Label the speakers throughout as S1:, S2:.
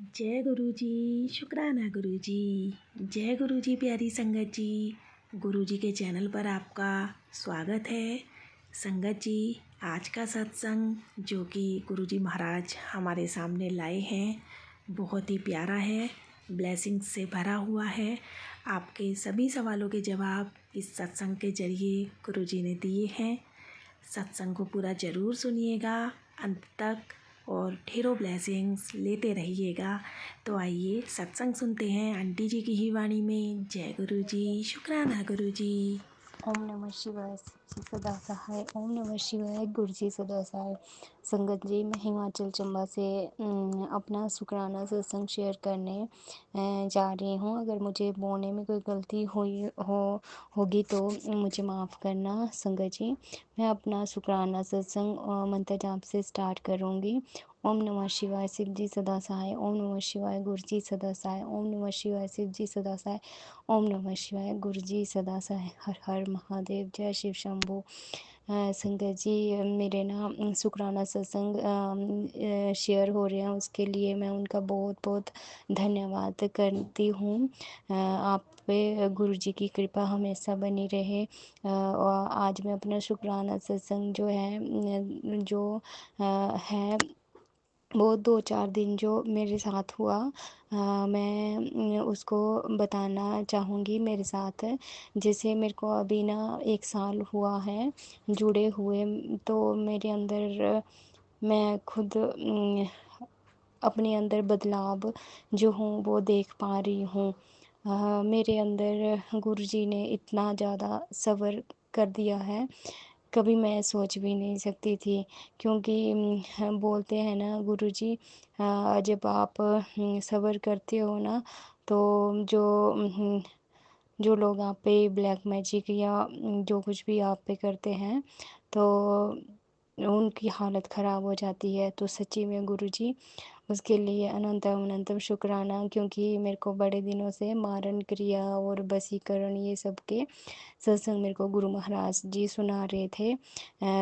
S1: जय गुरु जी। शुक्राना गुरु जी। जय गुरु जी। प्यारी संगत जी, गुरु जी के चैनल पर आपका स्वागत है। संगत जी, आज का सत्संग जो कि गुरु जी महाराज हमारे सामने लाए हैं बहुत ही प्यारा है, ब्लेसिंग से भरा हुआ है। आपके सभी सवालों के जवाब इस सत्संग के जरिए गुरु जी ने दिए हैं। सत्संग को पूरा ज़रूर सुनिएगा अंत तक और ढेरों ब्लेसिंग्स लेते रहिएगा। तो आइए सत्संग सुनते हैं आंटी जी की ही वाणी में। जय गुरु जी। शुक्राना गुरु जी।
S2: ओम नमः शिवाय जी सदा सहाय। ओम नमः शिवाय गुरु जी सदा सहाय। संगत जी, मैं हिमाचल चंबा से अपना शुक्राना सत्संग शेयर करने जा रही हूँ। अगर मुझे बोलने में कोई गलती होगी तो मुझे माफ़ करना संगत जी। मैं अपना शुक्राना सत्संग मंत्र जाप से स्टार्ट करूँगी। ओम नमः शिवाय शिव जी सदा सहाय। ओम नमः शिवाय गुरु जी सदा सहाय। ओम नमः शिवाय शिव जी सदा सहाय। ओम नमः शिवाय गुरु जी सदा सहाय। हर हर महादेव। जय शिव शंभू। संगत जी, मेरे ना शुक्राना सत्संग शेयर हो रहे हैं, उसके लिए मैं उनका बहुत बहुत धन्यवाद करती हूँ। आप पे गुरु जी की कृपा हमेशा बनी रहे। और आज मैं अपना शुक्राना सत्संग जो है है वो 2-4 दिन जो मेरे साथ हुआ, मैं उसको बताना चाहूँगी मेरे साथ। जैसे मेरे को अभी ना 1 साल हुआ है जुड़े हुए, तो मेरे अंदर मैं खुद अपने अंदर बदलाव जो हूँ वो देख पा रही हूँ। मेरे अंदर गुरुजी ने इतना ज़्यादा सब्र कर दिया है, कभी मैं सोच भी नहीं सकती थी। क्योंकि बोलते हैं ना गुरुजी, जब आप सब्र करते हो ना, तो जो लोग आप पे ब्लैक मैजिक या जो कुछ भी आप पे करते हैं, तो उनकी हालत ख़राब हो जाती है। तो सच्ची में गुरुजी, उसके लिए अनंतम अनंतम शुक्राना। क्योंकि मेरे को बड़े दिनों से मारन क्रिया और वशीकरण ये सब के सत्संग मेरे को गुरु महाराज जी सुना रहे थे।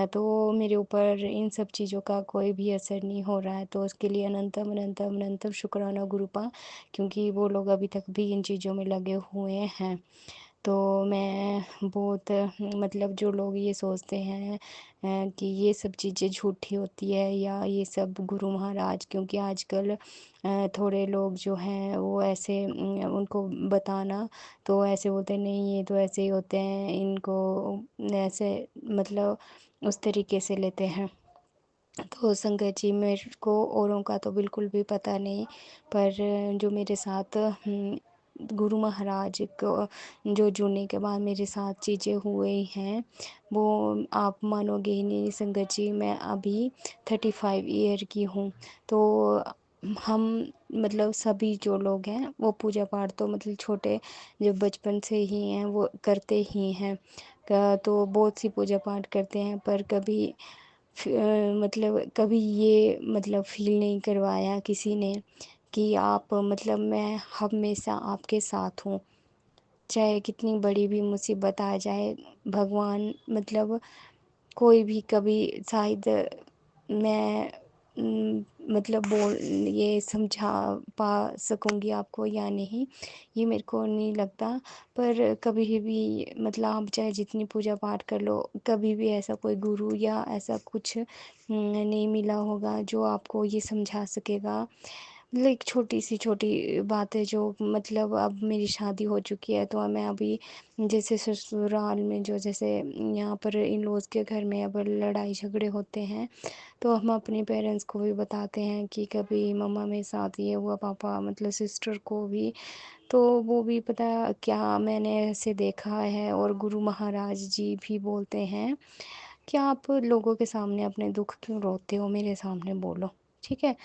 S2: तो मेरे ऊपर इन सब चीज़ों का कोई भी असर नहीं हो रहा है, तो उसके लिए अनंतम अनंतम अनंतम शुक्राना गुरुपा। क्योंकि वो लोग अभी तक भी इन चीज़ों में लगे हुए हैं। तो मैं बहुत मतलब जो लोग ये सोचते हैं कि ये सब चीज़ें झूठी होती है या ये सब गुरु महाराज, क्योंकि आजकल थोड़े लोग जो हैं वो ऐसे उनको बताना तो ऐसे बोलते हैं, नहीं ये तो ऐसे ही होते हैं, इनको ऐसे मतलब उस तरीके से लेते हैं। तो संगत जी, मेरे को औरों का तो बिल्कुल भी पता नहीं, पर जो मेरे साथ गुरु महाराज को जो जुड़ने के बाद मेरे साथ चीज़ें हुई हैं, वो आप मानोगे ही नहीं संगत जी। मैं अभी 35 ईयर की हूँ। तो हम मतलब सभी जो लोग हैं वो पूजा पाठ तो मतलब छोटे जब बचपन से ही हैं वो करते ही हैं। तो बहुत सी पूजा पाठ करते हैं, पर कभी मतलब कभी ये मतलब फ़ील नहीं करवाया किसी ने कि आप मतलब मैं हमेशा आपके साथ हूँ। चाहे कितनी बड़ी भी मुसीबत आ जाए, भगवान मतलब कोई भी कभी शायद मैं मतलब ये समझा पा सकूँगी आपको या नहीं, ये मेरे को नहीं लगता। पर कभी भी मतलब आप चाहे जितनी पूजा पाठ कर लो, कभी भी ऐसा कोई गुरु या ऐसा कुछ नहीं मिला होगा जो आपको ये समझा सकेगा। मतलब एक छोटी बात है जो मतलब अब मेरी शादी हो चुकी है, तो मैं अभी जैसे ससुराल में जो जैसे यहाँ पर इन लॉज़ के घर में अब लड़ाई झगड़े होते हैं, तो हम अपने पेरेंट्स को भी बताते हैं कि कभी मम्मा मेरे साथ ये हुआ, पापा मतलब सिस्टर को भी। तो वो भी पता क्या मैंने ऐसे देखा है। और गुरु महाराज जी भी बोलते हैं कि आप लोगों के सामने अपने दुख क्यों रोते हो, मेरे सामने बोलो, ठीक है।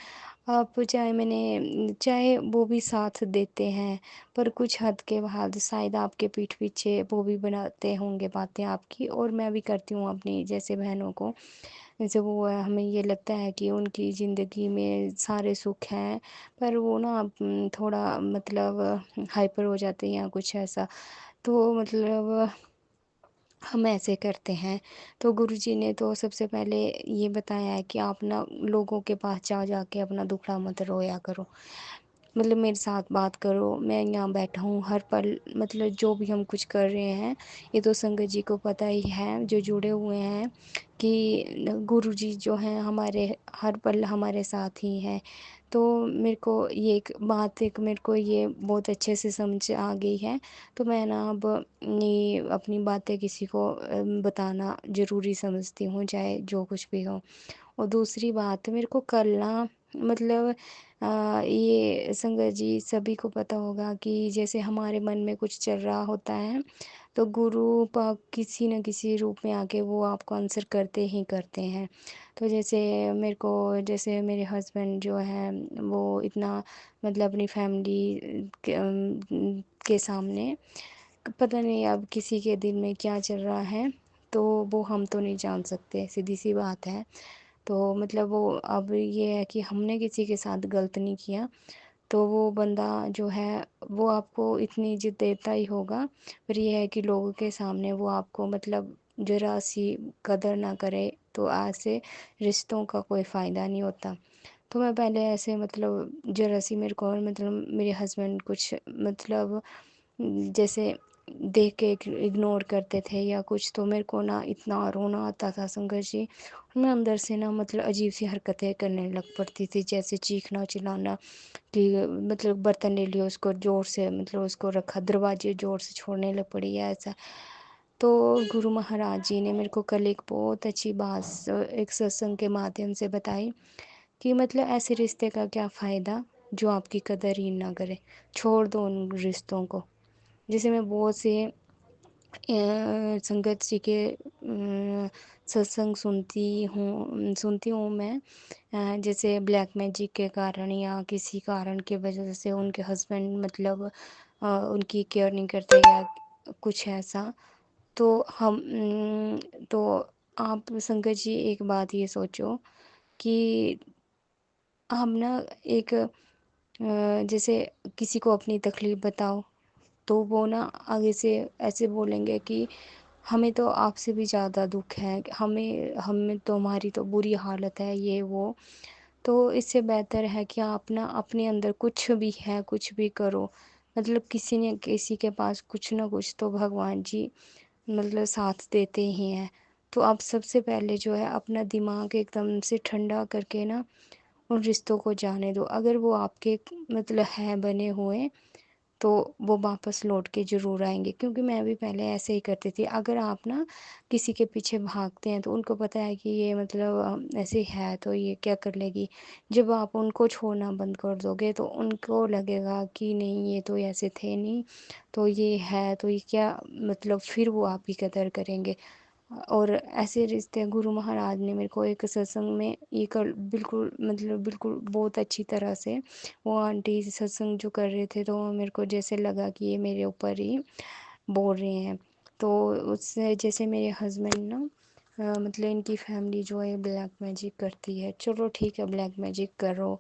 S2: आप चाहे वो भी साथ देते हैं, पर कुछ हद के बाद शायद आपके पीठ पीछे वो भी बनाते होंगे बातें आपकी। और मैं भी करती हूँ अपनी जैसे बहनों को, जैसे वो हमें ये लगता है कि उनकी ज़िंदगी में सारे सुख हैं, पर वो ना थोड़ा मतलब हाइपर हो जाते हैं या कुछ ऐसा। तो मतलब हम ऐसे करते हैं। तो गुरुजी ने तो सबसे पहले ये बताया है कि आप ना लोगों के पास जा जा के अपना दुखड़ा मत रोया करो। मतलब मेरे साथ बात करो, मैं यहाँ बैठा हूँ हर पल, मतलब जो भी हम कुछ कर रहे हैं, ये तो संगत जी को पता ही है जो जुड़े हुए हैं कि गुरु जी जो हैं हमारे हर पल हमारे साथ ही हैं। तो मेरे को ये एक बात, एक मेरे को ये बहुत अच्छे से समझ आ गई है। तो मैं ना अब ये अपनी बातें किसी को बताना ज़रूरी समझती हूँ, चाहे जो कुछ भी हो। और दूसरी बात मेरे को कल ना, मतलब ये संगत जी सभी को पता होगा कि जैसे हमारे मन में कुछ चल रहा होता है, तो गुरु पाक किसी न किसी रूप में आके वो आपको आंसर करते ही करते हैं। तो जैसे मेरे को, जैसे मेरे हस्बैंड जो हैं वो इतना, मतलब अपनी फैमिली के सामने पता नहीं अब किसी के दिल में क्या चल रहा है, तो वो हम तो नहीं जान सकते, सीधी सी बात है। तो मतलब वो, अब ये है कि हमने किसी के साथ गलत नहीं किया, तो वो बंदा जो है वो आपको इतनी इज़्ज़त देता ही होगा। पर ये है कि लोगों के सामने वो आपको, मतलब ज़रा-सी कदर ना करे, तो ऐसे रिश्तों का कोई फ़ायदा नहीं होता। तो मैं पहले ऐसे, मतलब ज़रा-सी मेरे को, मतलब मेरे हस्बैंड कुछ, मतलब जैसे देख के इग्नोर करते थे या कुछ, तो मेरे को ना इतना रोना आता था संगत जी। मैं अंदर से ना, मतलब अजीब सी हरकतें करने लग पड़ती थी, जैसे चीखना चिल्लाना, कि मतलब बर्तन ले लिया उसको ज़ोर से, मतलब उसको रखा, दरवाजे ज़ोर से छोड़ने लग पड़ी या ऐसा। तो गुरु महाराज जी ने मेरे को कल एक बहुत अच्छी बात एक सत्संग के माध्यम से बताई कि मतलब ऐसे रिश्ते का क्या फ़ायदा जो आपकी कदर ही ना करे, छोड़ दो उन रिश्तों को। जैसे मैं बहुत से संगत जी के सत्संग सुनती हूँ मैं, जैसे ब्लैक मैजिक के कारण या किसी कारण की वजह से उनके हस्बैंड, मतलब उनकी केयर नहीं करते या कुछ ऐसा। तो तो आप संगत जी एक बात ये सोचो कि हम ना एक, जैसे किसी को अपनी तकलीफ़ बताओ, तो वो ना आगे से ऐसे बोलेंगे कि हमें तो आपसे भी ज़्यादा दुःख है, हमें हमें तो, हमारी तो बुरी हालत है, ये वो। तो इससे बेहतर है कि आप ना अपने अंदर कुछ भी है, कुछ भी करो। मतलब किसी न किसी के पास कुछ ना कुछ तो भगवान जी, मतलब साथ देते ही हैं। तो आप सबसे पहले जो है अपना दिमाग एकदम से ठंडा करके ना उन रिश्तों को जाने दो। अगर वो आपके, मतलब हैं बने हुए, तो वो वापस लौट के ज़रूर आएँगे, क्योंकि मैं भी पहले ऐसे ही करती थी। अगर आप ना किसी के पीछे भागते हैं तो उनको पता है कि ये, मतलब ऐसे है तो ये क्या कर लेगी। जब आप उनको छोड़ना बंद कर दोगे तो उनको लगेगा कि नहीं, ये तो ऐसे थे नहीं, तो ये है तो ये क्या, मतलब फिर वो आपकी कदर करेंगे। और ऐसे रिश्ते गुरु महाराज ने मेरे को एक सत्संग में ये कल बिल्कुल, मतलब बिल्कुल बहुत अच्छी तरह से, वो आंटी सत्संग जो कर रहे थे, तो मेरे को जैसे लगा कि ये मेरे ऊपर ही बोल रहे हैं। तो उससे जैसे मेरे हस्बैंड ना, मतलब इनकी फैमिली जो है ब्लैक मैजिक करती है, चलो ठीक है ब्लैक मैजिक करो,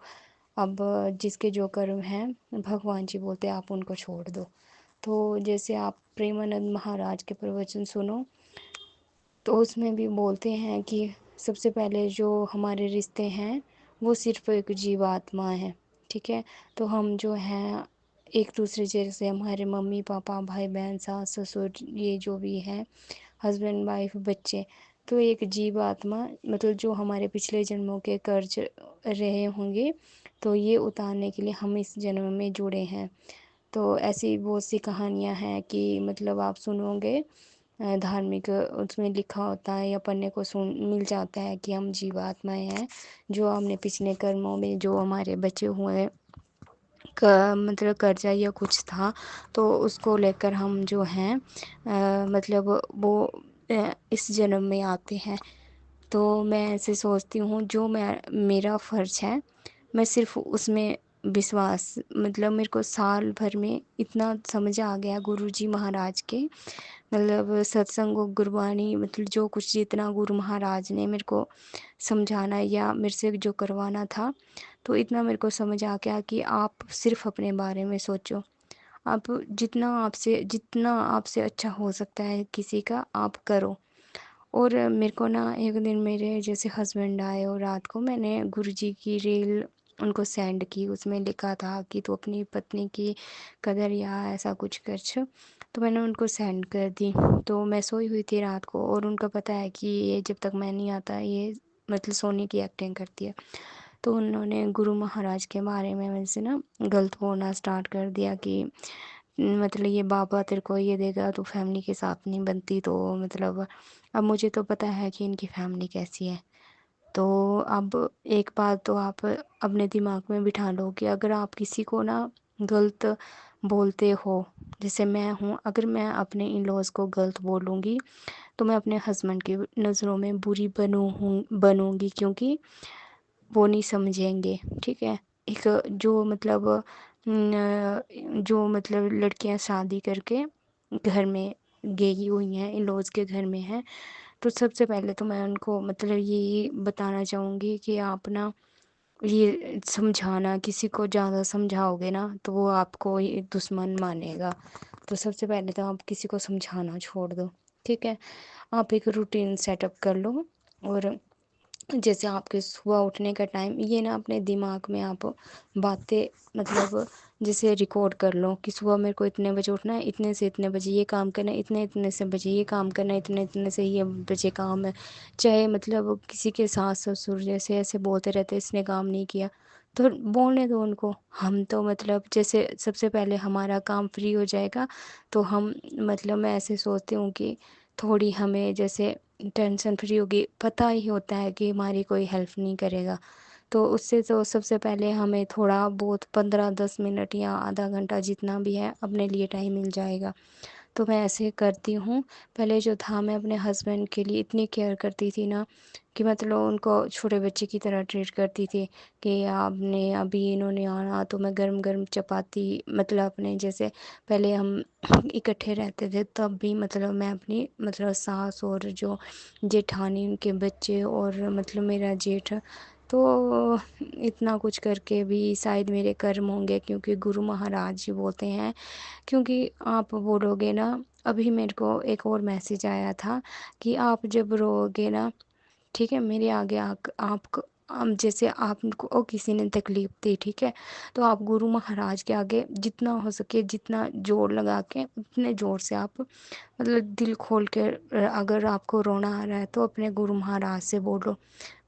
S2: अब जिसके जो कर्म हैं भगवान जी बोलते हैं आप उनको छोड़ दो। तो जैसे आप प्रेमानंद महाराज के प्रवचन सुनो, तो उसमें भी बोलते हैं कि सबसे पहले जो हमारे रिश्ते हैं वो सिर्फ़ एक जीवात्मा है, ठीक है? तो हम जो हैं एक दूसरे, जैसे हमारे मम्मी पापा, भाई बहन, सास ससुर, ये जो भी हैं, हस्बैंड वाइफ, बच्चे, तो एक जीवात्मा, मतलब जो हमारे पिछले जन्मों के कर्ज रहे होंगे, तो ये उतारने के लिए हम इस जन्म में जुड़े हैं। तो ऐसी बहुत सी कहानियाँ हैं कि मतलब आप सुनोगे, धार्मिक उसमें लिखा होता है या पढ़ने को सुन मिल जाता है कि हम जीवात्माएँ हैं, जो हमने पिछले कर्मों में जो हमारे बचे हुए क मतलब कर्जा या कुछ था, तो उसको लेकर हम जो हैं, मतलब वो इस जन्म में आते हैं। तो मैं ऐसे सोचती हूँ जो मैं, मेरा फ़र्ज़ है, मैं सिर्फ़ उसमें विश्वास, मतलब मेरे को साल भर में इतना समझ आ गया गुरुजी महाराज के, मतलब सत्संग और गुरबानी, मतलब जो कुछ जितना गुरु महाराज ने मेरे को समझाना या मेरे से जो करवाना था, तो इतना मेरे को समझ आ गया कि आप सिर्फ़ अपने बारे में सोचो। आप जितना आपसे अच्छा हो सकता है किसी का, आप करो। और मेरे को ना एक दिन मेरे जैसे हस्बैंड आए और रात को मैंने गुरुजी की रील उनको सेंड की, उसमें लिखा था कि तू अपनी पत्नी की कदर या ऐसा कुछ कर। तो मैंने उनको सेंड कर दी। तो मैं सोई हुई थी रात को और उनको पता है कि ये जब तक मैं नहीं आता ये मतलब सोने की एक्टिंग करती है। तो उन्होंने गुरु महाराज के बारे में मुझसे ना गलत बोलना स्टार्ट कर दिया कि मतलब ये बाबा तेरे को ये देगा तो फैमिली के साथ नहीं बनती। तो मतलब अब मुझे तो पता है कि इनकी फैमिली कैसी है। तो अब एक बात तो आप अपने दिमाग में बिठा लो कि अगर आप किसी को ना गलत बोलते हो, जैसे मैं हूँ, अगर मैं अपने इन लॉज को गलत बोलूँगी तो मैं अपने हस्बैंड की नज़रों में बुरी बनूँगी, क्योंकि वो नहीं समझेंगे, ठीक है। एक जो मतलब जो मतलब लड़कियां शादी करके घर में गई हुई हैं, इन लॉज के घर में हैं, तो सबसे पहले तो मैं उनको मतलब यही बताना चाहूँगी कि आप ना ये समझाना, किसी को ज़्यादा समझाओगे ना तो वो आपको ये दुश्मन मानेगा। तो सबसे पहले तो आप किसी को समझाना छोड़ दो, ठीक है। आप एक रूटीन सेटअप कर लो, और जैसे आपके सुबह उठने का टाइम ये ना अपने दिमाग में आप बातें मतलब जैसे रिकॉर्ड कर लो कि सुबह मेरे को इतने बजे उठना है, इतने से इतने बजे ये काम करना है, इतने इतने से बजे ये काम करना है, इतने इतने से ये बजे काम है। चाहे मतलब किसी के सास ससुर जैसे ऐसे बोलते रहते इसने काम नहीं किया, तो बोलने दो उनको। हम तो मतलब जैसे सबसे पहले हमारा काम फ्री हो जाएगा तो हम मतलब मैं ऐसे सोचती हूँ कि थोड़ी हमें जैसे टेंशन फ्री होगी। पता ही होता है कि हमारी कोई हेल्प नहीं करेगा, तो उससे तो सबसे पहले हमें थोड़ा बहुत 15-10 मिनट या आधा घंटा जितना भी है अपने लिए टाइम मिल जाएगा। तो मैं ऐसे करती हूँ। पहले जो था मैं अपने हस्बैंड के लिए इतनी केयर करती थी ना कि मतलब उनको छोटे बच्चे की तरह ट्रीट करती थी कि आपने अभी इन्होंने आना तो मैं गरम गरम चपाती मतलब अपने जैसे पहले हम इकट्ठे रहते थे तब भी मतलब मैं अपनी मतलब सास और जो जेठानी उनके बच्चे और मतलब मेरा जेठ, तो इतना कुछ करके भी शायद मेरे कर्म होंगे, क्योंकि गुरु महाराज जी बोलते हैं। क्योंकि आप बोलोगे ना, अभी मेरे को एक और मैसेज आया था कि आप जब रोओगे ना, ठीक है, मेरे आगे आपको जैसे आपको किसी ने तकलीफ दी, ठीक है, तो आप गुरु महाराज के आगे जितना हो सके जितना जोर लगा के उतने जोर से आप मतलब दिल खोल के अगर आपको रोना आ रहा है तो अपने गुरु महाराज से बोलो।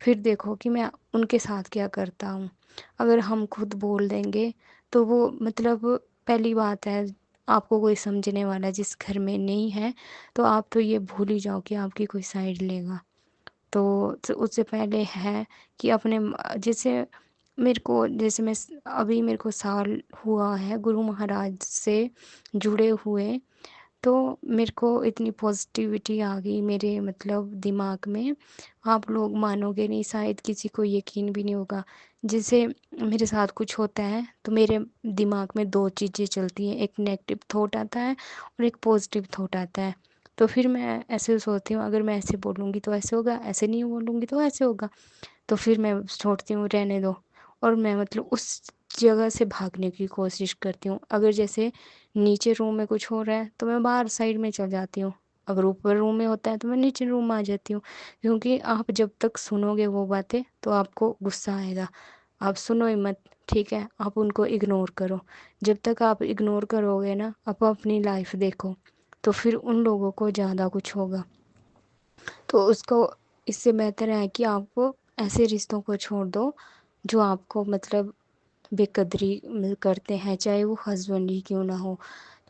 S2: फिर देखो कि मैं उनके साथ क्या करता हूँ। अगर हम खुद बोल देंगे तो वो मतलब पहली बात है आपको कोई समझने वाला जिस घर में नहीं है, तो आप तो ये भूल ही जाओ कि आपकी कोई साइड लेगा। तो उससे पहले है कि अपने जैसे मेरे को जैसे अभी मेरे को साल हुआ है गुरु महाराज से जुड़े हुए, तो मेरे को इतनी पॉजिटिविटी आ गई मेरे मतलब दिमाग में, आप लोग मानोगे नहीं, शायद किसी को यकीन भी नहीं होगा। जैसे मेरे साथ कुछ होता है तो मेरे दिमाग में दो चीज़ें चलती हैं, एक नेगेटिव थॉट आता है और एक पॉजिटिव थॉट आता है। तो फिर मैं ऐसे सोचती हूँ अगर मैं ऐसे बोलूँगी तो ऐसे होगा, ऐसे नहीं बोलूँगी तो ऐसे होगा। तो फिर मैं सोचती हूँ रहने दो, और मैं मतलब उस जगह से भागने की कोशिश करती हूँ। अगर जैसे नीचे रूम में कुछ हो रहा है तो मैं बाहर साइड में चल जाती हूँ, अगर ऊपर रूम में होता है तो मैं नीचे रूम में आ जाती हूँ। क्योंकि आप जब तक सुनोगे वो बातें तो आपको गुस्सा आएगा, आप सुनो ही मत, ठीक है, आप उनको इग्नोर करो। जब तक आप इग्नोर करोगे ना, आप अपनी लाइफ देखो, तो फिर उन लोगों को ज़्यादा कुछ होगा। तो उसको इससे बेहतर है कि आप ऐसे रिश्तों को छोड़ दो जो आपको मतलब बेकदरी करते हैं, चाहे वो हस्बैंड ही क्यों ना हो।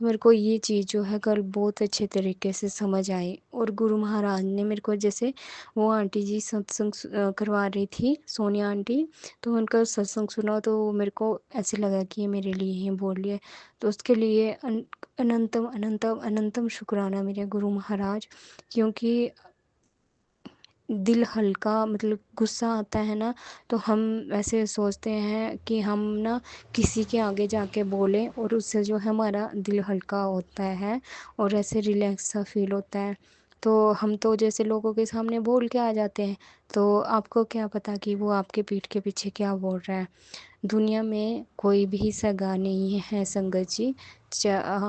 S2: तो मेरे को ये चीज़ जो है कल बहुत अच्छे तरीके से समझ आई, और गुरु महाराज ने मेरे को जैसे वो आंटी जी सत्संग करवा रही थी, सोनिया आंटी, तो उनका सत्संग सुना तो मेरे को ऐसे लगा कि ये मेरे लिए ही बोल रही है। तो उसके लिए अनंतम अनंतम अनंतम शुक्राना मेरे गुरु महाराज। क्योंकि दिल हल्का मतलब गुस्सा आता है ना, तो हम ऐसे सोचते हैं कि हम ना किसी के आगे जाके बोलें, और उससे जो है हमारा दिल हल्का होता है और ऐसे रिलैक्स सा फील होता है। तो हम तो जैसे लोगों के सामने बोल के आ जाते हैं, तो आपको क्या पता कि वो आपके पीठ के पीछे क्या बोल रहा है। दुनिया में कोई भी सगा नहीं है संगत जी।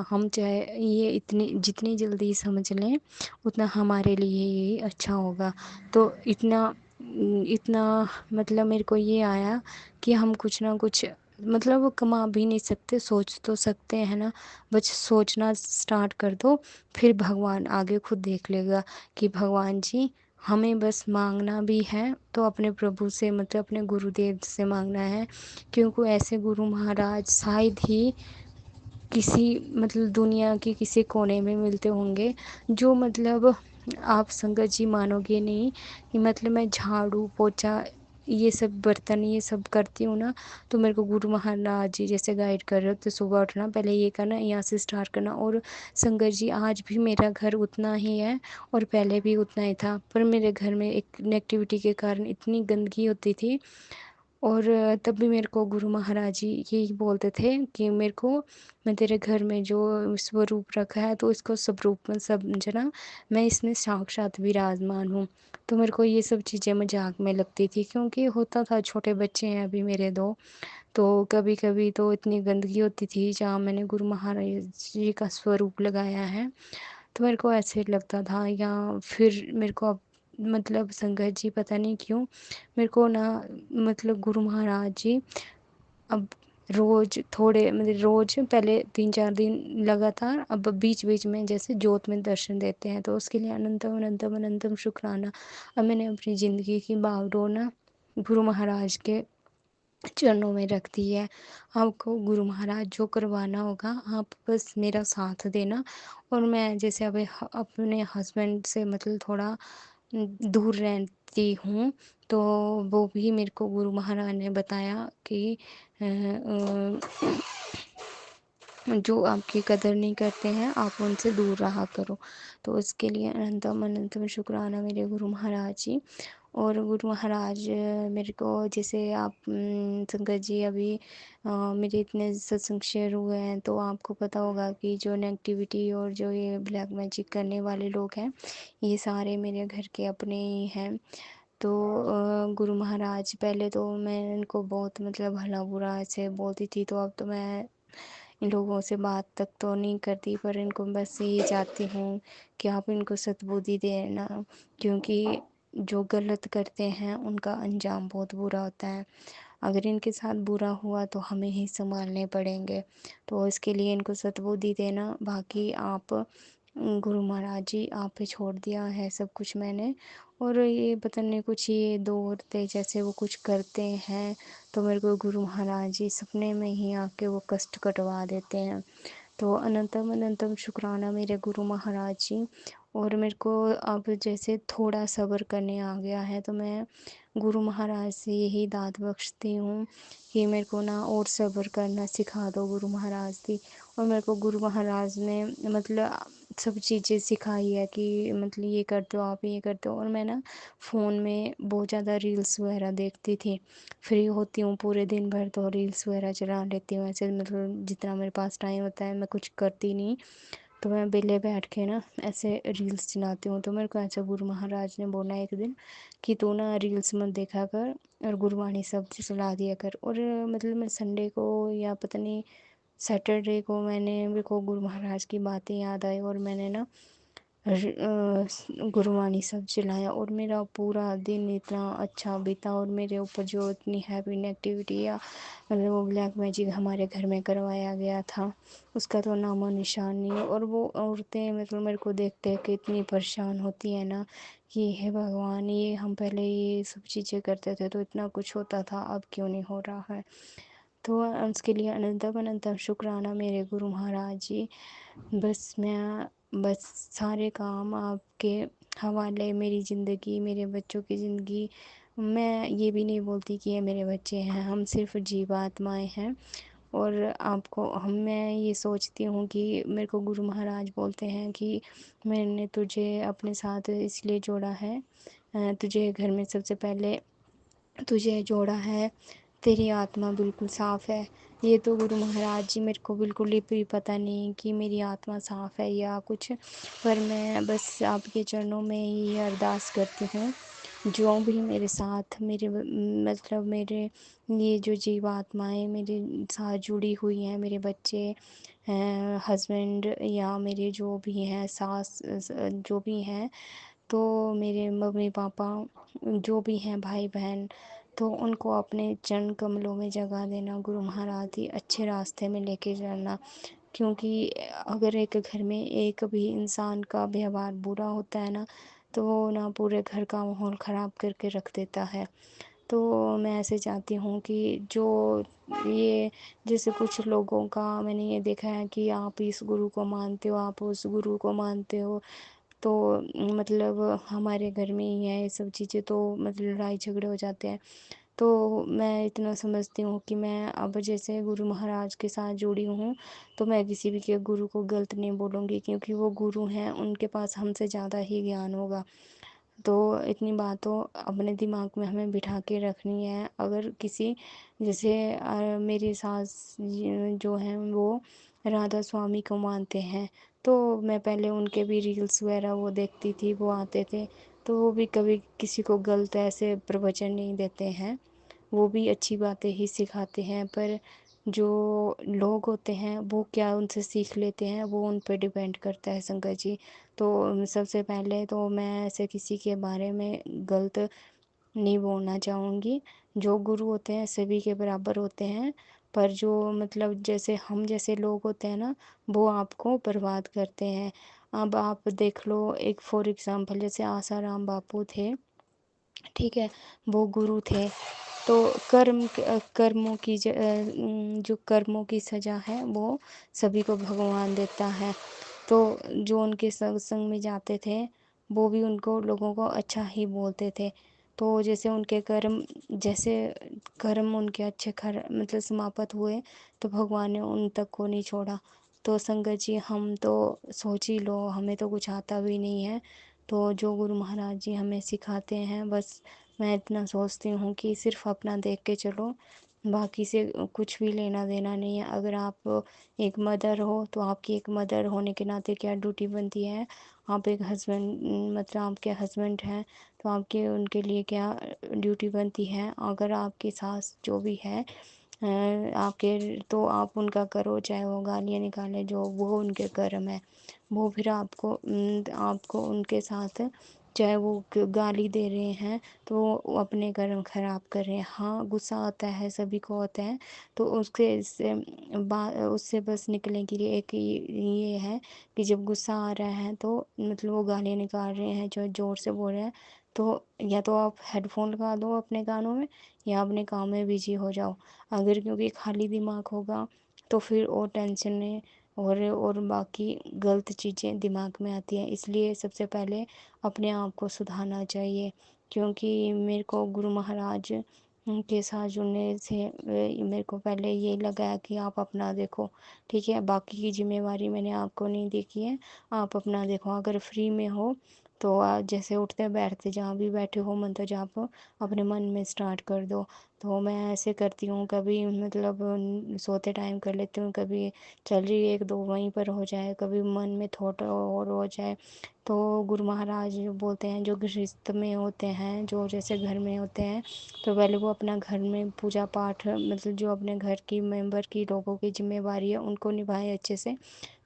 S2: हम चाहे ये इतनी जितनी जल्दी समझ लें उतना हमारे लिए ही अच्छा होगा। तो इतना इतना मतलब मेरे को ये आया कि हम कुछ ना कुछ मतलब वो कमा भी नहीं सकते, सोच तो सकते हैं ना, बस सोचना स्टार्ट कर दो, फिर भगवान आगे खुद देख लेगा कि भगवान जी हमें बस मांगना भी है तो अपने प्रभु से मतलब अपने गुरुदेव से मांगना है, क्योंकि ऐसे गुरु महाराज शायद ही किसी मतलब दुनिया के किसी कोने में मिलते होंगे, जो मतलब आप संगत जी मानोगे नहीं कि मतलब मैं झाड़ू पोछा ये सब बर्तन ये सब करती हूँ ना, तो मेरे को गुरु महाराज जी जैसे गाइड कर रहे हो तो सुबह उठना पहले ये करना, यहाँ से स्टार्ट करना। और संगत जी आज भी मेरा घर उतना ही है और पहले भी उतना ही था, पर मेरे घर में एक नेगेटिविटी के कारण इतनी गंदगी होती थी। और तब भी मेरे को गुरु महाराज जी यही बोलते थे कि मेरे को मैं तेरे घर में जो स्वरूप रखा है तो इसको स्वरूप में समझना, मैं इसमें साक्षात विराजमान हूँ। तो मेरे को ये सब चीज़ें मजाक में लगती थी, क्योंकि होता था छोटे बच्चे हैं अभी मेरे दो, तो कभी कभी तो इतनी गंदगी होती थी जहाँ मैंने गुरु महाराज जी का स्वरूप लगाया है, तो मेरे को ऐसे लगता था। या फिर मेरे को अब मतलब संगत जी पता नहीं क्यों मेरे को ना मतलब गुरु महाराज जी अब रोज़ थोड़े मतलब रोज़ पहले 3-4 दिन लगातार, अब बीच-बीच में जैसे जोत में दर्शन देते हैं, तो उसके लिए अनंतम अनंतम अनंतम शुक्राना। अब मैंने अपनी ज़िंदगी की बागडोर ना गुरु महाराज के चरणों में रख दी है। आपको गुरु महाराज जो करवाना होगा आप बस मेरा साथ देना। और मैं जैसे अभी अपने हस्बैंड से मतलब थोड़ा दूर रहती हूँ, तो वो भी मेरे को गुरु महाराज ने बताया कि जो आपकी कदर नहीं करते हैं आप उनसे दूर रहा करो। तो उसके लिए अनंतम अनंतम शुक्राना मेरे गुरु महाराज जी। और गुरु महाराज मेरे को जैसे आप संगत जी अभी मेरे इतने सत्संग शेयर हुए हैं तो आपको पता होगा कि जो नेगेटिविटी और जो ये ब्लैक मैजिक करने वाले लोग हैं ये सारे मेरे घर के अपने ही हैं। तो गुरु महाराज पहले तो मैं इनको बहुत मतलब भला बुरा ऐसे बोलती थी, तो अब तो मैं इन लोगों से बात तक तो नहीं करती, पर इनको बस यही चाहती हूँ कि आप इनको सद्बुद्धि देना, क्योंकि जो गलत करते हैं उनका अंजाम बहुत बुरा होता है। अगर इनके साथ बुरा हुआ तो हमें ही संभालने पड़ेंगे, तो इसके लिए इनको सद्बुद्धि देना। बाकी आप गुरु महाराज जी आप पे छोड़ दिया है सब कुछ मैंने। और ये पता नहीं कुछ ये दो औरतें जैसे वो कुछ करते हैं, तो मेरे को गुरु महाराज जी सपने में ही आके वो कष्ट कटवा देते हैं। तो अनंतम अनंतम शुक्राना मेरे गुरु महाराज जी। और मेरे को अब जैसे थोड़ा सब्र करने आ गया है, तो मैं गुरु महाराज से यही दात बख्शती हूँ कि मेरे को ना और सब्र करना सिखा दो गुरु महाराज जी। और मेरे को गुरु महाराज ने मतलब सब चीज़ें सिखाई है कि मतलब ये करते हो आप ये करते हो। और मैं ना फ़ोन में बहुत ज़्यादा रील्स वगैरह देखती थी, फ्री होती हूँ पूरे दिन भर तो रील्स वगैरह चला लेती हूँ, ऐसे मतलब जितना मेरे पास टाइम होता है मैं कुछ करती नहीं, तो मैं बेले बैठ के ना ऐसे रील्स चलाती हूँ। तो मेरे को ऐसा गुरु महाराज ने बोला एक दिन कि तू ना रील्स मत देखा कर और गुरबाणी सब चला दिया कर। और मतलब मैं संडे को या पता नहीं सैटरडे को मैंने मेरे को गुरु महाराज की बातें याद आई और मैंने ना गुरुवाणी सब चलाया और मेरा पूरा दिन इतना अच्छा बीता। और मेरे ऊपर जो इतनी हैवी नेगेटिविटी या मतलब वो ब्लैक मैजिक हमारे घर में करवाया गया था उसका तो नामो निशान नहीं है। और वो औरतें मतलब मेरे को देख देख के इतनी परेशान होती है ना कि हे भगवान ये हम पहले ये सब चीज़ें करते थे तो इतना कुछ होता था, अब क्यों नहीं हो रहा है। तो उसके लिए अनंतम अनंतम शुक्राना मेरे गुरु महाराज जी। बस मैं बस सारे काम आपके हवाले, मेरी ज़िंदगी मेरे बच्चों की ज़िंदगी। मैं ये भी नहीं बोलती कि ये मेरे बच्चे हैं, हम सिर्फ जीवात्माएं हैं। और आपको हम मैं ये सोचती हूँ कि मेरे को गुरु महाराज बोलते हैं कि मैंने तुझे अपने साथ इसलिए जोड़ा है, तुझे घर में सबसे पहले तुझे जोड़ा है, तेरी आत्मा बिल्कुल साफ़ है। ये तो गुरु महाराज जी मेरे को बिल्कुल भी पता नहीं कि मेरी आत्मा साफ़ है या कुछ, पर मैं बस आपके चरणों में ही अरदास करती हूँ। जो भी मेरे साथ मेरे मतलब मेरे ये जो जीवात्माएँ मेरे साथ जुड़ी हुई हैं, मेरे बच्चे हैं, हस्बैंड या मेरे जो भी हैं सास जो भी हैं, तो मेरे मम्मी-पापा जो भी हैं भाई-बहन, तो उनको अपने चरण कमलों में जगह देना, गुरु महाराज ही अच्छे रास्ते में लेके जाना। क्योंकि अगर एक घर में एक भी इंसान का व्यवहार बुरा होता है ना, तो वो ना पूरे घर का माहौल ख़राब करके रख देता है। तो मैं ऐसे चाहती हूँ कि जो ये जैसे कुछ लोगों का मैंने ये देखा है कि आप इस गुरु को मानते हो, आप उस गुरु को मानते हो, तो मतलब हमारे घर में ही है ये सब चीज़ें, तो मतलब लड़ाई झगड़े हो जाते हैं। तो मैं इतना समझती हूँ कि मैं अब जैसे गुरु महाराज के साथ जुड़ी हूँ, तो मैं किसी भी के गुरु को गलत नहीं बोलूँगी, क्योंकि वो गुरु हैं, उनके पास हमसे ज़्यादा ही ज्ञान होगा। तो इतनी बातों अपने दिमाग में हमें बिठा के रखनी है। अगर किसी जैसे मेरी सास जो हैं वो राधा स्वामी को मानते हैं, तो मैं पहले उनके भी रील्स वगैरह वो देखती थी, वो आते थे, तो वो भी कभी किसी को गलत ऐसे प्रवचन नहीं देते हैं, वो भी अच्छी बातें ही सिखाते हैं। पर जो लोग होते हैं वो क्या उनसे सीख लेते हैं, वो उन पे डिपेंड करता है संगत जी। तो सबसे पहले तो मैं ऐसे किसी के बारे में गलत नहीं बोलना चाहूँगी। जो गुरु होते हैं सभी के बराबर होते हैं, पर जो मतलब जैसे हम जैसे लोग होते हैं ना, वो आपको बर्बाद करते हैं। अब आप देख लो, एक फॉर एग्ज़ाम्पल जैसे आसाराम बापू थे, ठीक है? वो गुरु थे, तो कर्मों की जो कर्मों की सज़ा है वो सभी को भगवान देता है। तो जो उनके सत्संग में जाते थे, वो भी उनको लोगों को अच्छा ही बोलते थे। तो जैसे उनके जैसे कर्म उनके अच्छे मतलब समाप्त हुए, तो भगवान ने उन तक को नहीं छोड़ा। तो संगत जी, हम तो सोच ही लो, हमें तो कुछ आता भी नहीं है। तो जो गुरु महाराज जी हमें सिखाते हैं, बस मैं इतना सोचती हूँ कि सिर्फ़ अपना देख के चलो, बाकी से कुछ भी लेना देना नहीं है। अगर आप एक मदर हो, तो आपकी एक मदर होने के नाते क्या ड्यूटी बनती है, आप एक हस्बैंड मतलब आपके हस्बैंड हैं, तो आपके उनके लिए क्या ड्यूटी बनती है। अगर आपकी सास जो भी है आपके, तो आप उनका करो, चाहे वो गालियाँ निकाले, जो वो उनके कर्म है। वो फिर आपको उनके साथ, चाहे वो गाली दे रहे हैं, तो वो अपने कर्म खराब कर रहे हैं। हाँ, गुस्सा आता है, सभी को होता है, तो उससे बस निकलने के लिए एक ये है कि जब गुस्सा आ रहा है, तो मतलब वो गालियाँ निकाल रहे हैं, जो ज़ोर से बोल रहे हैं, तो या तो आप हेडफोन लगा दो अपने कानों में, या अपने काम में बिजी हो जाओ। अगर क्योंकि खाली दिमाग होगा, तो फिर और टेंशन और बाकी गलत चीज़ें दिमाग में आती हैं। इसलिए सबसे पहले अपने आप को सुधारना चाहिए, क्योंकि मेरे को गुरु महाराज के साथ जुड़ने से मेरे को पहले ये लगा कि आप अपना देखो, ठीक है? बाकी की ज़िम्मेवारी मैंने आपको नहीं देखी है, आप अपना देखो। अगर फ्री में हो, तो जैसे उठते बैठते जहाँ भी बैठे हो मंत्र जाप अपने मन में स्टार्ट कर दो। तो मैं ऐसे करती हूँ, कभी मतलब सोते टाइम कर लेती हूँ, कभी चल रही एक दो वहीं पर हो जाए, कभी मन में थॉट और हो जाए। तो गुरु महाराज बोलते हैं, जो गृहस्थ में होते हैं, जो जैसे घर में होते हैं, तो पहले वो अपना घर में पूजा पाठ मतलब जो अपने घर की मेंबर की लोगों की जिम्मेवारी है उनको निभाएं अच्छे से,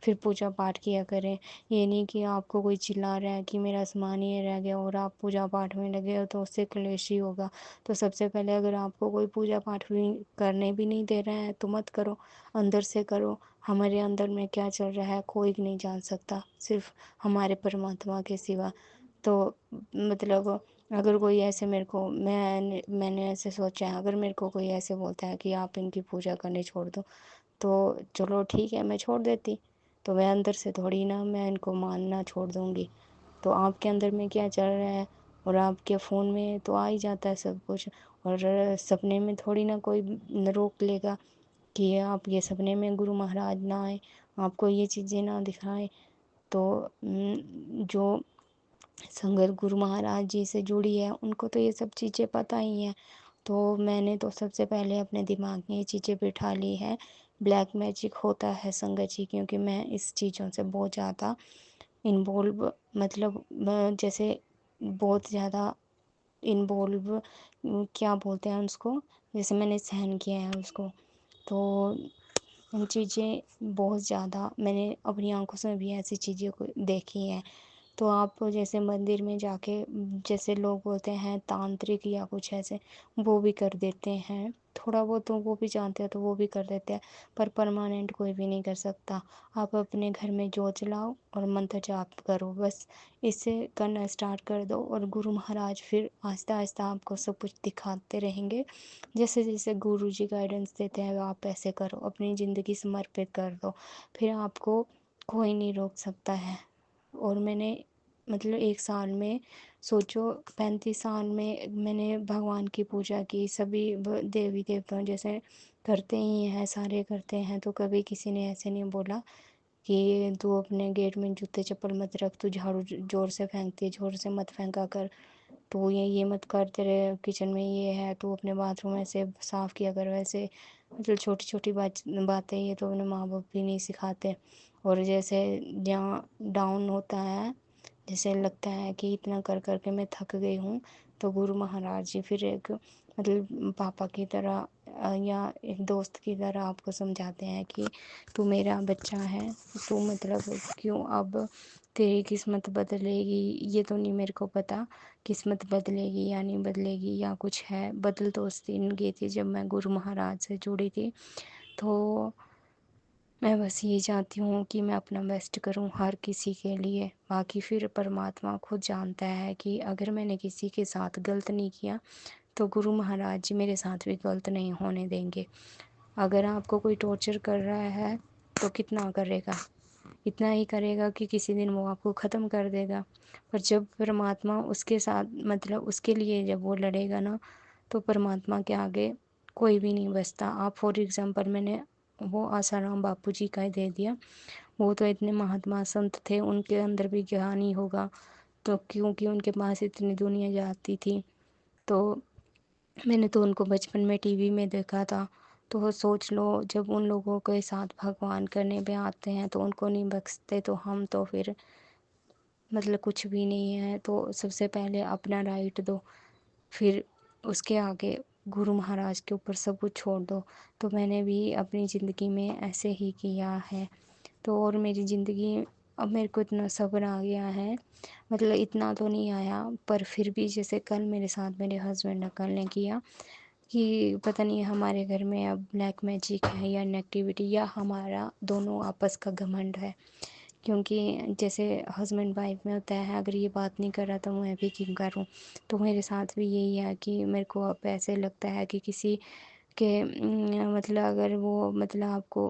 S2: फिर पूजा पाठ किया करें। ये नहीं कि आपको कोई चिल्ला रहा है कि मेरा सामान ये रह गया और आप पूजा पाठ में लगे हो, तो उससे क्लेश ही होगा। तो सबसे पहले अगर आपको कोई पूजा पाठ भी करने भी नहीं दे रहे हैं, तो मत करो, अंदर से करो। हमारे अंदर में क्या चल रहा है कोई नहीं जान सकता, सिर्फ हमारे परमात्मा के सिवा। तो मतलब अगर कोई ऐसे मैंने ऐसे सोचा है, अगर मेरे को कोई ऐसे बोलता है कि आप इनकी पूजा करनी छोड़ दो, तो चलो ठीक है, मैं छोड़ देती। तो मैं अंदर से थोड़ी ना मैं इनको मानना छोड़ दूँगी। तो आपके अंदर में क्या चल रहा है, और आपके फ़ोन में तो आ ही जाता है सब कुछ। और सपने में थोड़ी ना कोई रोक लेगा कि आप ये सपने में गुरु महाराज ना आए, आपको ये चीज़ें ना दिखाएं। तो जो संगत गुरु महाराज जी से जुड़ी है, उनको तो ये सब चीज़ें पता ही हैं। तो मैंने तो सबसे पहले अपने दिमाग में ये चीज़ें बिठा ली है, ब्लैक मैजिक होता है संगत जी, क्योंकि मैं इस चीज़ों से बहुत ज़्यादा इन्वॉल्व मतलब जैसे बहुत ज़्यादा इन्वॉल्व क्या बोलते हैं उसको, जैसे मैंने सहन किया है उसको। तो वो चीज़ें बहुत ज़्यादा मैंने अपनी आंखों से भी ऐसी चीज़ों को देखी हैं। तो आप जैसे मंदिर में जाके जैसे लोग बोलते हैं तांत्रिक या कुछ ऐसे, वो भी कर देते हैं। थोड़ा बहुत तो वो भी जानते हैं तो वो भी कर देते हैं, पर परमानेंट कोई भी नहीं कर सकता। आप अपने घर में जोत जलाओ और मंत्र जाप करो, बस इससे करना स्टार्ट कर दो और गुरु महाराज फिर आहिस्ता आहिस्ता आपको सब कुछ दिखाते रहेंगे। जैसे जैसे गुरु जी गाइडेंस देते हैं आप ऐसे करो, अपनी ज़िंदगी समर्पित कर दो, फिर आपको कोई नहीं रोक सकता है। और मैंने मतलब 1 साल में सोचो 35 साल में मैंने भगवान की पूजा की, सभी देवी देवताओं जैसे करते ही हैं, सारे करते हैं, तो कभी किसी ने ऐसे नहीं बोला कि तू अपने गेट में जूते चप्पल मत रख, तू झाड़ू ज़ोर से फेंकती है, ज़ोर से मत फेंका कर, तो ये मत कर, तेरे किचन में ये है, तू अपने बाथरूम ऐसे साफ़ किया कर वैसे। मतलब छोटी छोटी बातें ये तो अपने माँ बाप भी नहीं सिखाते। और जैसे जहाँ डाउन होता है, जैसे लगता है कि इतना कर कर के मैं थक गई हूँ, तो गुरु महाराज जी फिर एक मतलब पापा की तरह या एक दोस्त की तरह आपको समझाते हैं कि तू मेरा बच्चा है, तू मतलब क्यों अब तेरी किस्मत बदलेगी ये तो नहीं मेरे को पता, किस्मत बदलेगी या नहीं बदलेगी या कुछ है, बदल तो उस दिन गई थी जब मैं गुरु महाराज से जुड़ी थी। तो मैं बस ये चाहती हूँ कि मैं अपना बेस्ट करूँ हर किसी के लिए, बाकी फिर परमात्मा खुद जानता है कि अगर मैंने किसी के साथ गलत नहीं किया तो गुरु महाराज जी मेरे साथ भी गलत नहीं होने देंगे। अगर आपको कोई टॉर्चर कर रहा है तो कितना करेगा, इतना ही करेगा कि किसी दिन वो आपको ख़त्म कर देगा। पर जब परमात्मा उसके साथ मतलब उसके लिए जब वो लड़ेगा ना, तो परमात्मा के आगे कोई भी नहीं बचता। आप फॉर एग्ज़ाम्पल मैंने वो आसाराम बापू जी का ही दे दिया, वो तो इतने महात्मा संत थे, उनके अंदर भी ज्ञान ही होगा, तो क्योंकि उनके पास इतनी दुनिया जाती थी। तो मैंने तो उनको बचपन में टीवी में देखा था, तो वो सोच लो जब उन लोगों के साथ भगवान करने पे आते हैं तो उनको नहीं बख्शते, तो हम तो फिर मतलब कुछ भी नहीं है। तो सबसे पहले अपना राइट दो, फिर उसके आगे गुरु महाराज के ऊपर सब कुछ छोड़ दो। तो मैंने भी अपनी ज़िंदगी में ऐसे ही किया है। तो और मेरी ज़िंदगी अब मेरे को इतना सब्र आ गया है, मतलब इतना तो नहीं आया पर फिर भी जैसे कल मेरे साथ मेरे हस्बैंड अंकल ने किया कि पता नहीं हमारे घर में अब ब्लैक मैजिक है या नेगेटिविटी या हमारा दोनों आपस का घमंड है। क्योंकि जैसे हस्बैंड वाइफ में होता है, अगर ये बात नहीं कर रहा तो मैं भी क्यों करूँ। तो मेरे साथ भी यही है कि मेरे को अब ऐसे लगता है कि किसी के मतलब अगर वो मतलब आपको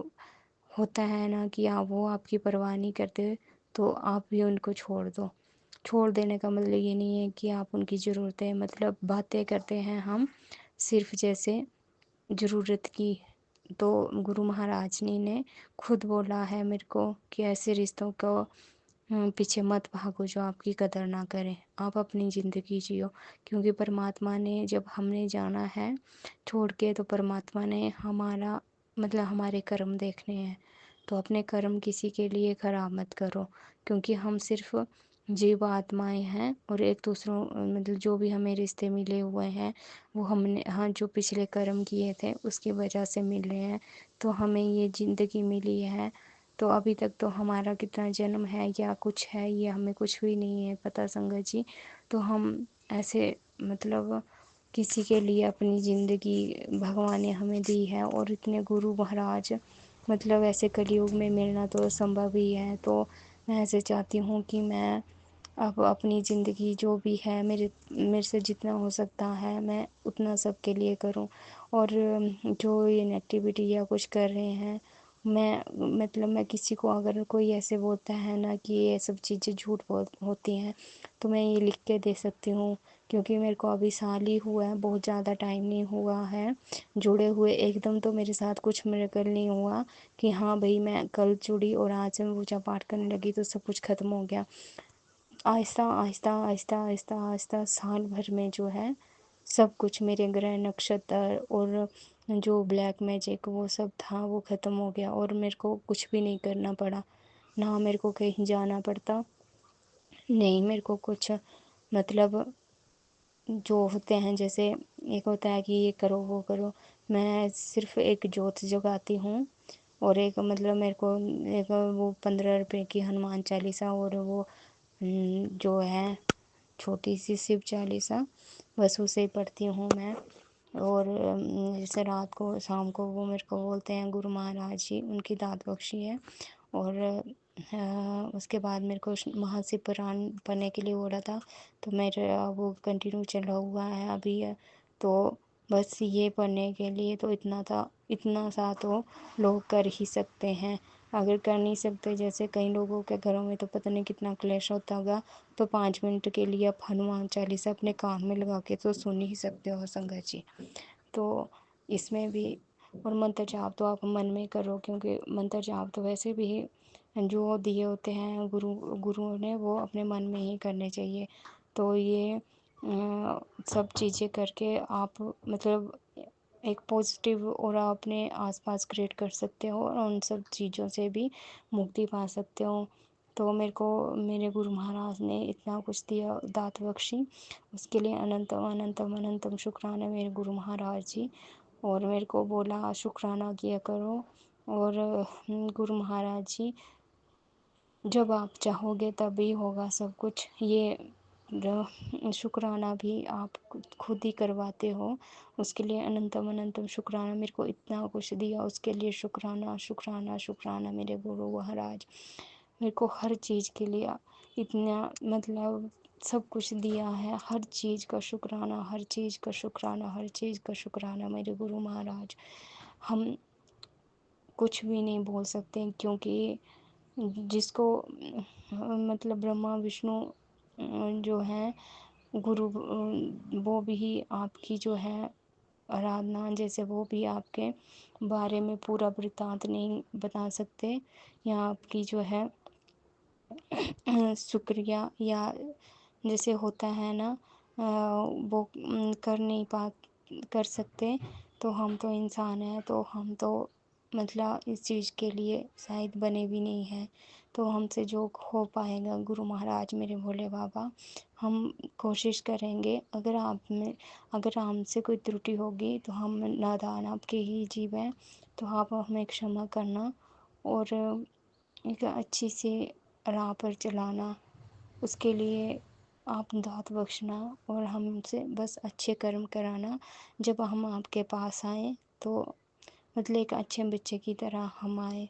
S2: होता है ना कि आप वो आपकी परवाह नहीं करते, तो आप भी उनको छोड़ दो। छोड़ देने का मतलब ये नहीं है कि आप उनकी ज़रूरतें मतलब बातें करते हैं हम सिर्फ़ जैसे ज़रूरत की। तो गुरु महाराज जी ने खुद बोला है मेरे को कि ऐसे रिश्तों को पीछे मत भागो जो आपकी कदर ना करें, आप अपनी ज़िंदगी जियो। क्योंकि परमात्मा ने जब हमने जाना है छोड़ के, तो परमात्मा ने हमारा मतलब हमारे कर्म देखने हैं। तो अपने कर्म किसी के लिए ख़राब मत करो, क्योंकि हम सिर्फ़ जीव आत्माएँ हैं और एक दूसरों मतलब जो भी हमें रिश्ते मिले हुए हैं, वो हमने हाँ जो पिछले कर्म किए थे उसकी वजह से मिले हैं। तो हमें ये ज़िंदगी मिली है, तो अभी तक तो हमारा कितना जन्म है या कुछ है ये हमें कुछ भी नहीं है पता संगत जी। तो हम ऐसे मतलब किसी के लिए अपनी ज़िंदगी भगवान ने हमें दी है, और इतने गुरु महाराज मतलब ऐसे कलयुग में मिलना तो असंभव ही है। तो मैं ऐसे चाहती हूँ कि मैं अब अपनी ज़िंदगी जो भी है मेरे से जितना हो सकता है मैं उतना सबके लिए करूँ। और जो ये नेगेटिविटी या कुछ कर रहे हैं, मैं मतलब मैं किसी को अगर कोई ऐसे बोलता है ना कि ये सब चीज़ें झूठ बोल होती हैं, तो मैं ये लिख के दे सकती हूँ। क्योंकि मेरे को अभी साल ही हुआ है, बहुत ज़्यादा टाइम नहीं हुआ है जुड़े हुए, एकदम तो मेरे साथ कुछ मिरेकल नहीं हुआ कि हाँ भाई मैं कल जुड़ी और आज से मैं पूजा पाठ करने लगी तो सब कुछ ख़त्म हो गया। आहिस्ता आहिस्ता आहिस्ता आहिस्ता आहिस्ता साल भर में जो है सब कुछ मेरे ग्रह नक्षत्र और जो ब्लैक मैजिक वो सब था वो ख़त्म हो गया, और मेरे को कुछ भी नहीं करना पड़ा, ना मेरे को कहीं जाना पड़ता, नहीं मेरे को कुछ मतलब जो होते हैं जैसे एक होता है कि ये करो वो करो, मैं सिर्फ एक जोत जगाती हूँ। और एक मतलब मेरे को एक वो 15 रुपए की हनुमान चालीसा और वो जो है छोटी सी शिव चालीसा, बस उसे पढ़ती हूँ मैं। और जैसे रात को शाम को वो मेरे को बोलते हैं गुरु महाराज जी, उनकी दात बख्शी है। और उसके बाद मेरे को महाशिव पुराण पढ़ने के लिए बोला था, तो मेरा वो कंटिन्यू चला हुआ है अभी। तो बस ये पढ़ने के लिए तो इतना सा तो लोग कर ही सकते हैं। अगर कर नहीं सकते, जैसे कई लोगों के घरों में तो पता नहीं कितना क्लेश होता होगा, तो 5 मिनट के लिए आप हनुमान चालीसा अपने कान में लगा के तो सुन ही सकते हो संगत जी। तो इसमें भी, और मंत्र जाप तो आप मन में करो, क्योंकि मंत्र जाप तो वैसे भी जो दिए होते हैं गुरुओं ने, वो अपने मन में ही करने चाहिए। तो ये सब चीज़ें करके आप मतलब एक पॉजिटिव ऑरा अपने आसपास क्रिएट कर सकते हो, और उन सब चीज़ों से भी मुक्ति पा सकते हो। तो मेरे को मेरे गुरु महाराज ने इतना कुछ दिया, दात बख्शी, उसके लिए अनंतम अनंतम अनंतम शुक्राना मेरे गुरु महाराज जी। और मेरे को बोला शुक्राना किया करो। और गुरु महाराज जी, जब आप चाहोगे तभी होगा सब कुछ। ये शुक्राना भी आप खुद ही करवाते हो, उसके लिए अनंतम अनंतम शुक्राना। मेरे को इतना कुछ दिया, उसके लिए शुक्राना शुक्राना शुक्राना मेरे गुरु महाराज। मेरे को हर चीज़ के लिए इतना मतलब सब कुछ दिया है, हर चीज़ का शुक्राना, हर चीज़ का शुक्राना, हर चीज़ का शुक्राना मेरे गुरु महाराज। हम कुछ भी नहीं बोल सकते, क्योंकि जिसको मतलब ब्रह्मा विष्णु जो हैं गुरु, वो भी आपकी जो है आराधना, जैसे वो भी आपके बारे में पूरा वृत्तांत नहीं बता सकते, या आपकी जो है शुक्रिया, या जैसे होता है ना वो कर नहीं पा कर सकते। तो हम तो इंसान हैं, तो हम तो मतलब इस चीज़ के लिए शायद बने भी नहीं हैं। तो हमसे जो हो पाएगा गुरु महाराज मेरे भोले बाबा, हम कोशिश करेंगे। अगर हमसे कोई त्रुटि होगी तो हम नादान आपके ही जीव हैं, तो आप हमें क्षमा करना, और एक अच्छी सी राह पर चलाना, उसके लिए आप दात बख्शना, और हमसे बस अच्छे कर्म कराना। जब हम आपके पास आएँ तो मतलब एक अच्छे बच्चे की तरह हम आए।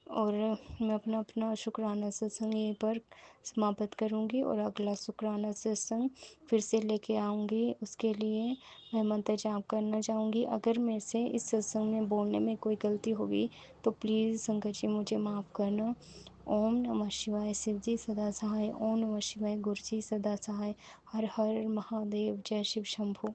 S2: और मैं अपना अपना शुक्राना सत्संग यहीं पर समाप्त करूँगी, और अगला शुक्राना सत्संग फिर से लेके आऊँगी। उसके लिए मैं मंत्र जाप करना चाहूँगी। अगर मेरे से इस सत्संग में बोलने में कोई गलती होगी तो प्लीज़ संकट जी मुझे माफ़ करना। ओम नमः शिवाय, शिव जी सदा सहाय। ओम नमः शिवाय, गुरु जी सदा सहाय। हर हर महादेव, जय शिव शंभू।